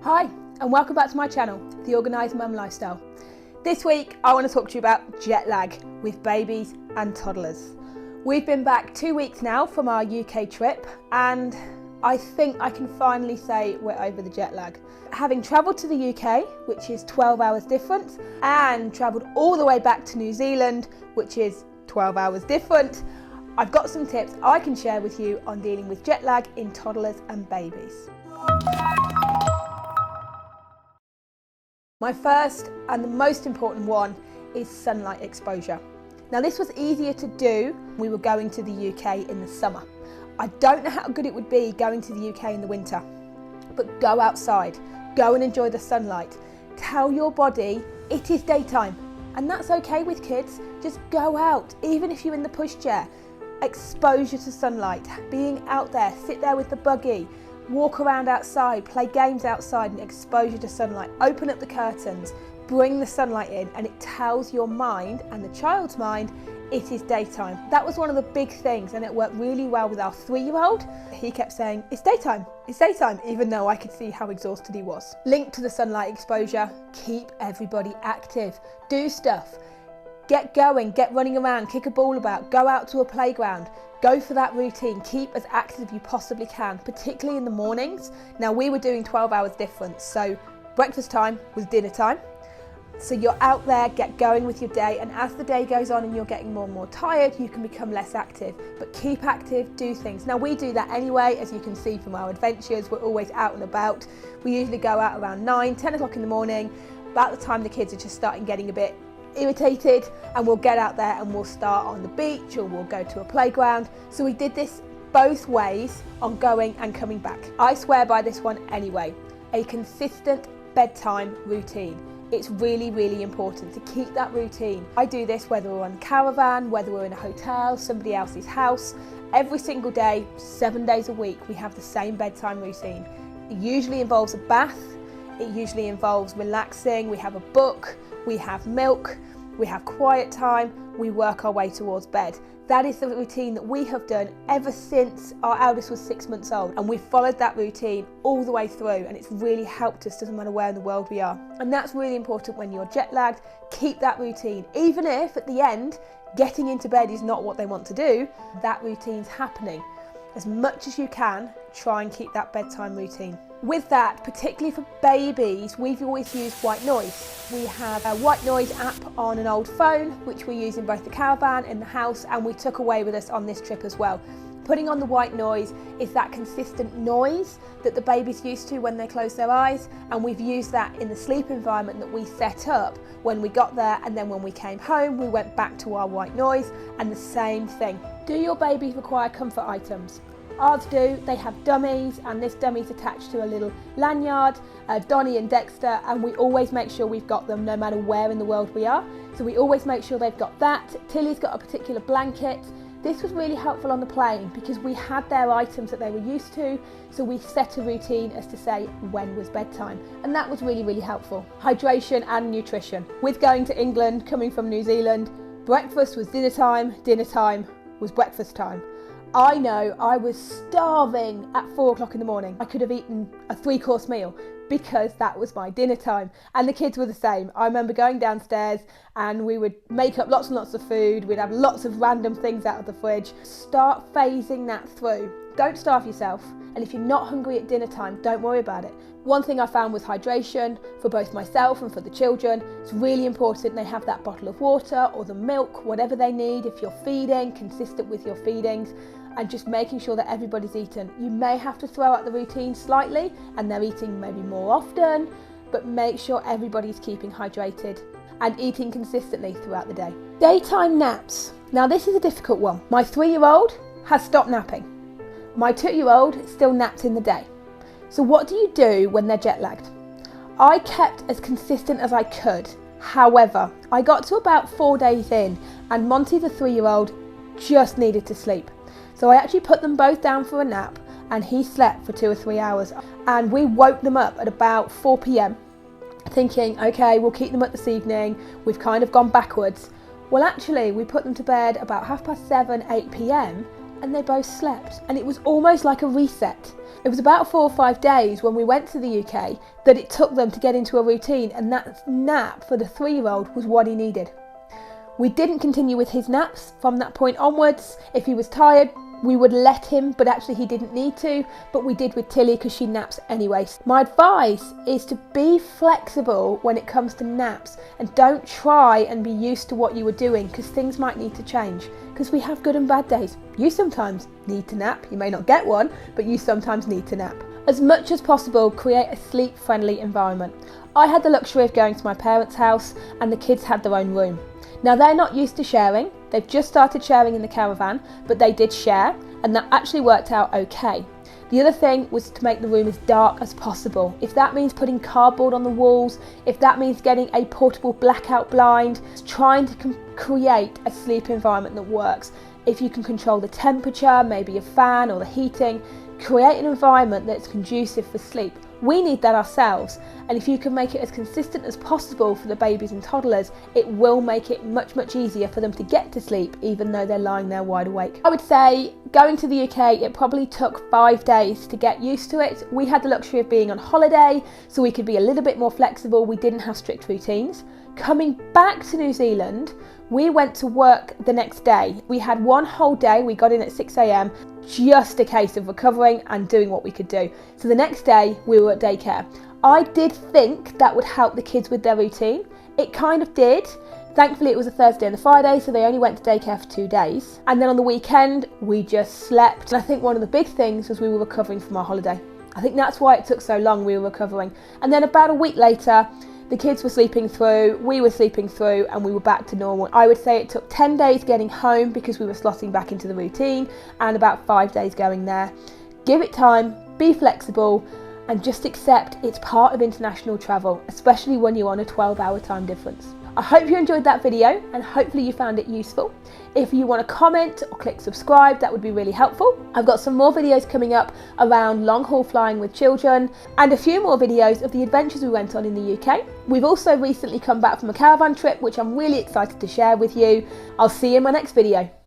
Hi, and welcome back to my channel, The Organised Mum Lifestyle. This week, I want to talk to you about jet lag with babies and toddlers. We've been back 2 weeks now from our UK trip, and I think I can finally say we're over the jet lag. Having travelled to the UK, which is 12 hours different, and travelled all the way back to New Zealand, which is 12 hours different, I've got some tips I can share with you on dealing with jet lag in toddlers and babies. My first and the most important one is sunlight exposure. Now, this was easier to do when we were going to the UK in the summer. I don't know how good it would be going to the UK in the winter, but go outside, go and enjoy the sunlight. Tell your body it is daytime, and that's okay with kids. Just go out, even if you're in the pushchair. Exposure to sunlight, being out there, sit there with the buggy, walk around outside, play games outside, and exposure to sunlight. Open up the curtains, bring the sunlight in, and it tells your mind and the child's mind it is daytime. That was one of the big things, and it worked really well with our 3-year-old. He kept saying, it's daytime, even though I could see how exhausted he was. Linked to the sunlight exposure, keep everybody active. Do stuff. Get going, get running around, kick a ball about, go out to a playground, go for that routine. Keep as active as you possibly can, particularly in the mornings. Now, we were doing 12 hours difference, so breakfast time was dinner time. So you're out there, get going with your day, and as the day goes on and you're getting more and more tired, you can become less active. But keep active, do things. Now, we do that anyway, as you can see from our adventures. We're always out and about. We usually go out around 9, 10 o'clock in the morning, about the time the kids are just starting getting a bit irritated, and we'll get out there and we'll start on the beach or we'll go to a playground. So we did this both ways on going and coming back. I swear by this one anyway, a consistent bedtime routine. It's really, really important to keep that routine. I do this whether we're on a caravan, whether we're in a hotel, somebody else's house. Every single day, 7 days a week, we have the same bedtime routine. It usually involves a bath. It usually involves relaxing. We have a book, we have milk, we have quiet time, we work our way towards bed. That is the routine that we have done ever since our eldest was 6 months old, and we've followed that routine all the way through, and it's really helped us, doesn't matter where in the world we are. And that's really important when you're jet lagged. Keep that routine. Even if at the end getting into bed is not what they want to do, that routine's happening. As much as you can, try and keep that bedtime routine. With that, particularly for babies, we've always used white noise. We have a white noise app on an old phone, which we use in both the caravan and the house, and we took away with us on this trip as well. Putting on the white noise is that consistent noise that the baby's used to when they close their eyes, and we've used that in the sleep environment that we set up when we got there, and then when we came home, we went back to our white noise, and the same thing. Do your babies require comfort items? Ours do. They have dummies, and this dummy's attached to a little lanyard, Donnie and Dexter, and we always make sure we've got them no matter where in the world we are. So we always make sure they've got that. Tilly's got a particular blanket. This was really helpful on the plane because we had their items that they were used to, so we set a routine as to say when was bedtime, and that was really, really helpful. Hydration and nutrition. With going to England, coming from New Zealand, breakfast was dinner time was breakfast time. I know I was starving at 4 o'clock in the morning. I could have eaten a 3-course meal because that was my dinner time. And the kids were the same. I remember going downstairs and we would make up lots and lots of food. We'd have lots of random things out of the fridge. Start phasing that through. Don't starve yourself. And if you're not hungry at dinner time, don't worry about it. One thing I found was hydration for both myself and for the children. It's really important they have that bottle of water or the milk, whatever they need. If you're feeding, consistent with your feedings, and just making sure that everybody's eaten. You may have to throw out the routine slightly and they're eating maybe more often, but make sure everybody's keeping hydrated and eating consistently throughout the day. Daytime naps. Now, this is a difficult one. My 3-year-old has stopped napping. My 2-year-old still naps in the day. So what do you do when they're jet lagged? I kept as consistent as I could. However, I got to about 4 days in and Monty, the 3-year-old, just needed to sleep. So I actually put them both down for a nap, and he slept for 2 or 3 hours, and we woke them up at about 4 p.m. thinking, okay, we'll keep them up this evening. We've kind of gone backwards. Well, actually, we put them to bed about 7:30, 8 p.m. and they both slept, and it was almost like a reset. It was about 4 or 5 days when we went to the UK that it took them to get into a routine, and that nap for the 3-year-old was what he needed. We didn't continue with his naps from that point onwards. If he was tired, we would let him, but actually he didn't need to, but we did with Tilly because she naps anyway. My advice is to be flexible when it comes to naps, and don't try and be used to what you were doing, because things might need to change, because we have good and bad days. You sometimes need to nap. You may not get one, but you sometimes need to nap. As much as possible, create a sleep-friendly environment. I had the luxury of going to my parents' house, and the kids had their own room. Now, they're not used to sharing. They've just started sharing in the caravan, but they did share, and that actually worked out okay. The other thing was to make the room as dark as possible. If that means putting cardboard on the walls, if that means getting a portable blackout blind, trying to create a sleep environment that works. If you can control the temperature, maybe a fan or the heating, create an environment that's conducive for sleep. We need that ourselves, and if you can make it as consistent as possible for the babies and toddlers, it will make it much easier for them to get to sleep even though they're lying there wide awake. I would say going to the UK, it probably took 5 days to get used to it. We had the luxury of being on holiday, so we could be a little bit more flexible. We didn't have strict routines. Coming back to New Zealand, we went to work the next day. We had one whole day. We got in at 6 a.m, just a case of recovering and doing what we could do. So the next day we were at daycare. I did think that would help the kids with their routine. It kind of did. Thankfully it was a Thursday and a Friday, so they only went to daycare for 2 days. And then on the weekend we just slept. And I think one of the big things was we were recovering from our holiday. I think that's why it took so long. We were recovering. And then about a week later, the kids were sleeping through, we were sleeping through, and we were back to normal. I would say it took 10 days getting home because we were slotting back into the routine, and about 5 days going there. Give it time, be flexible, and just accept it's part of international travel, especially when you're on a 12-hour time difference. I hope you enjoyed that video, and hopefully you found it useful. If you want to comment or click subscribe, that would be really helpful. I've got some more videos coming up around long haul flying with children, and a few more videos of the adventures we went on in the UK. We've also recently come back from a caravan trip, which I'm really excited to share with you. I'll see you in my next video.